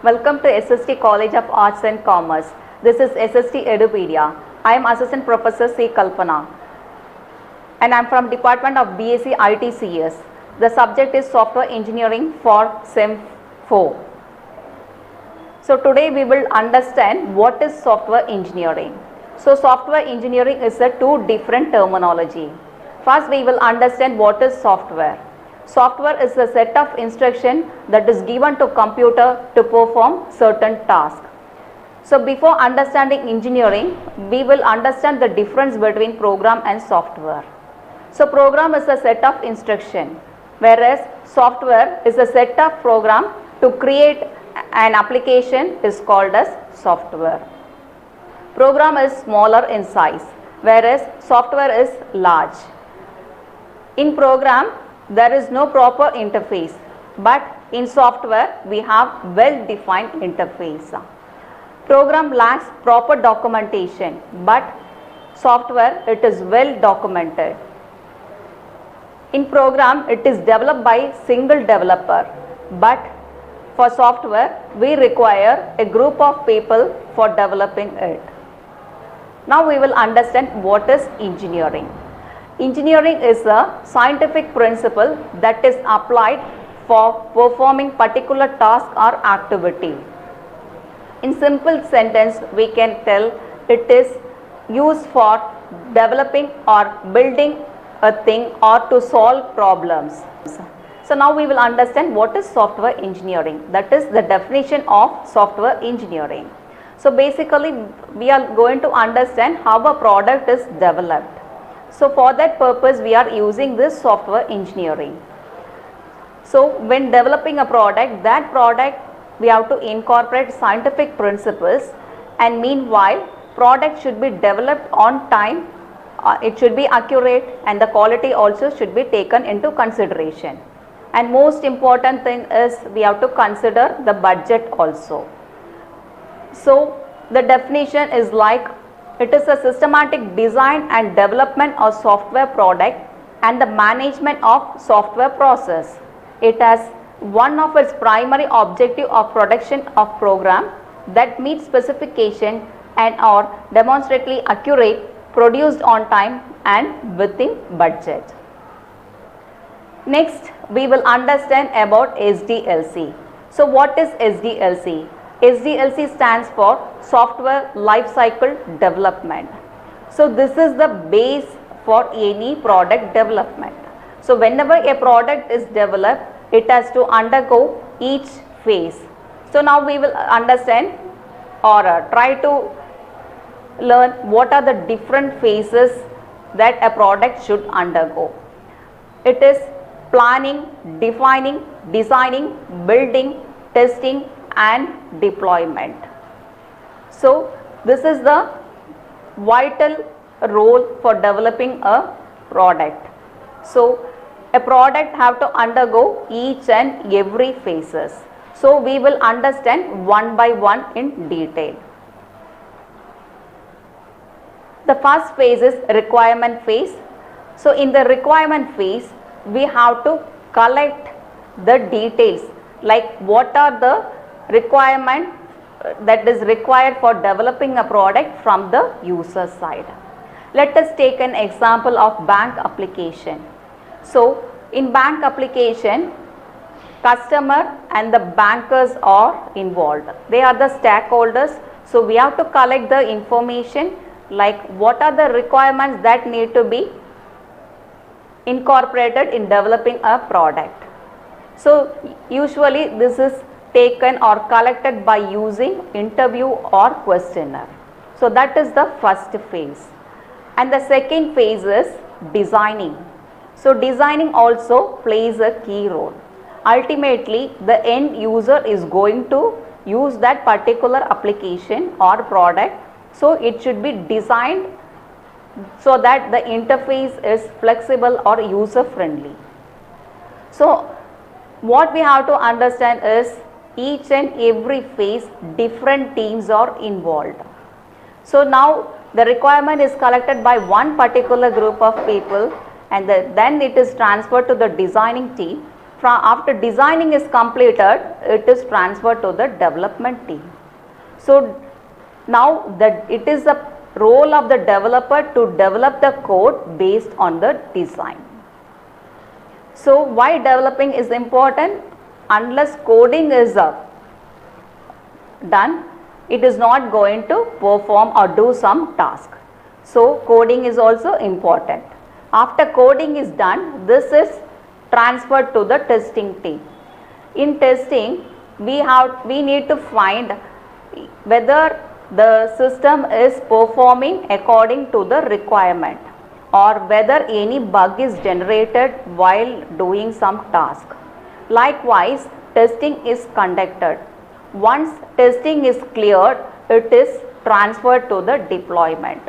Welcome to SST College of Arts and Commerce. This is SST Edupedia. I am Assistant Professor C. Kalpana and I am from Department of BSc ITCS. The subject is Software Engineering for SEM 4. So today we will understand what is software engineering. So software engineering is a two different terminology. First we will understand what is software. Software is a set of instruction that is given to computer to perform certain tasks. So before understanding engineering, we will understand the difference between program and software. So program is a set of instruction, whereas software is a set of program to create an application is called as software. Program is smaller in size, whereas software is large. In program, there is no proper interface, but in software we have well-defined interface. Program lacks proper documentation, but software it is well documented. In program it is developed by single developer, but for software we require a group of people for developing it. Now we will understand what is engineering. Engineering is a scientific principle that is applied for performing particular task or activity. In simple sentence, we can tell it is used for developing or building a thing or to solve problems. So now we will understand what is software engineering. That is the definition of software engineering. So basically we are going to understand how a product is developed. So for that purpose we are using this software engineering. So when developing a product, that product we have to incorporate scientific principles, and meanwhile product should be developed on time, it should be accurate, and the quality also should be taken into consideration. And most important thing is we have to consider the budget also. So the definition is like it is a systematic design and development of software product and the management of software process. It has one of its primary objective of production of program that meets specification and are demonstrably accurate, produced on time and within budget. Next we will understand about SDLC. So what is SDLC? SDLC stands for Software Lifecycle Development. So this is the base for any product development. So whenever a product is developed, it has to undergo each phase. So now we will understand or try to learn what are the different phases that a product should undergo. It is planning, defining, designing, building, testing and deployment. So this is the vital role for developing a product. So a product have to undergo each and every phases. So we will understand one by one in detail. The first phase is requirement phase. So in the requirement phase we have to collect the details, like what are the requirement that is required for developing a product from the user side. Let us take an example of bank application. So in bank application, customer and the bankers are involved. They are the stakeholders. So we have to collect the information like what are the requirements that need to be incorporated in developing a product. So usually this is taken or collected by using interview or questionnaire. So that is the first phase. And the second phase is designing. So designing also plays a key role. Ultimately the end user is going to use that particular application or product. So it should be designed so that the interface is flexible or user friendly. So what we have to understand is each and every phase different teams are involved. So now the requirement is collected by one particular group of people and then it is transferred to the designing team. after designing is completed, it is transferred to the development team. So now that it is the role of the developer to develop the code based on the design. So why developing is important? Unless coding is done, it is not going to perform or do some task. So coding is also important. After coding is done, this is transferred to the testing team. In testing, we need to find whether the system is performing according to the requirement or whether any bug is generated while doing some task. Likewise, testing is conducted. Once testing is cleared, it is transferred to the deployment.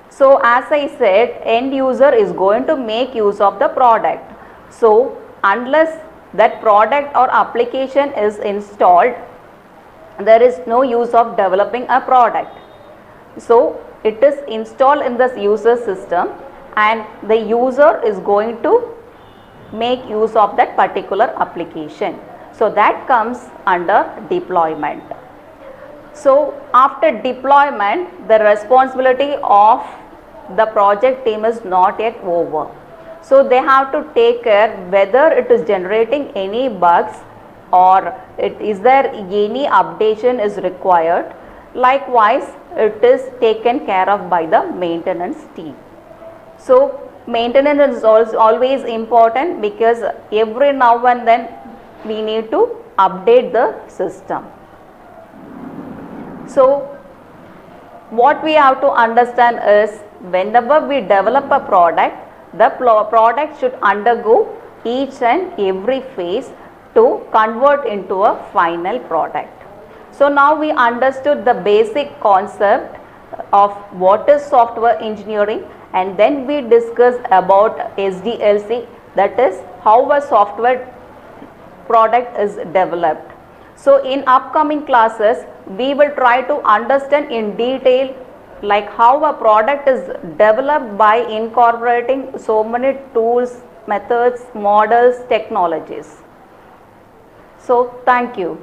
So as I said, end user is going to make use of the product. So unless that product or application is installed, there is no use of developing a product. So it is installed in the user system and the user is going to make use of that particular application. So that comes under deployment. So after deployment, the responsibility of the project team is not yet over. So they have to take care whether it is generating any bugs or is there any updation is required. Likewise, it is taken care of by the maintenance team. So maintenance is also always important because every now and then we need to update the system. So what we have to understand is whenever we develop a product, the product should undergo each and every phase to convert into a final product. So now we understood the basic concept of what is software engineering, and then we discussed about SDLC, that is how a software product is developed. So in upcoming classes, we will try to understand in detail like how a product is developed by incorporating so many tools, methods, models, technologies. So thank you.